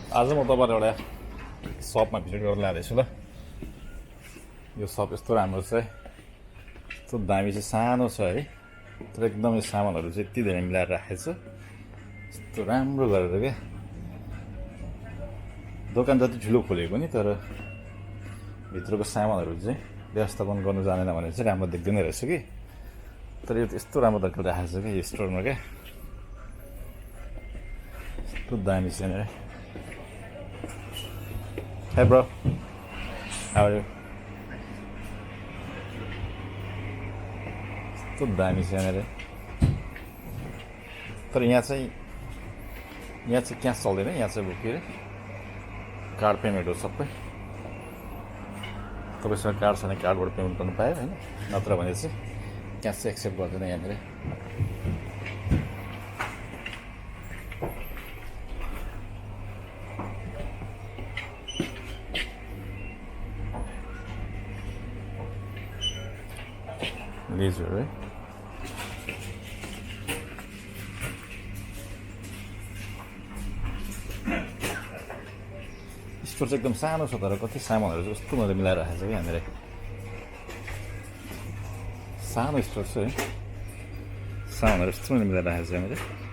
आज म तपाईँलाई एउटा सपमा भिजिट गरेर ल्याँदैछु ल। यो सप यस्तो राम्रो छ है, यस्तो दामी चाहिँ सानो छ है, तर एकदमै सामानहरू चाहिँ यति धेरै मिलाएर राखेको छ यस्तो राम्रो गरेर क्या। दोकान जति ठुलो खोलेको नि, तर भित्रको सामानहरू चाहिँ व्यवस्थापन गर्नु जानेन भने चाहिँ राम्रो देख्दैन रहेछ कि। तर यो यस्तो राम्रो तरिकाले राखेको छ क्या यो स्टोरमा क्या, यस्तो दामी छ नि। Hey bro, how are you? यस्तो दामी छ यहाँनिर। तर यहाँ चाहिँ क्यास चल्दैन, यहाँ चाहिँ के अरे कार्ड पेमेन्ट हो सबै। तपाईँसँग कार्ड छ भने कार्डबाट पेमेन्ट गर्नु पायो होइन, नत्र भने चाहिँ क्यास चाहिँ एक्सेप्ट गर्दैन यहाँनिर। लेजर है, स्टोर चाहिँ एकदम सानो छ, तर कति सामानहरू चाहिँ कस्तो मजाले मिलाएर राखेको छ कि यहाँनिर। सानो स्टोर छ है, सामानहरू यस्तो मिलाएर राखेको छ यहाँनिर।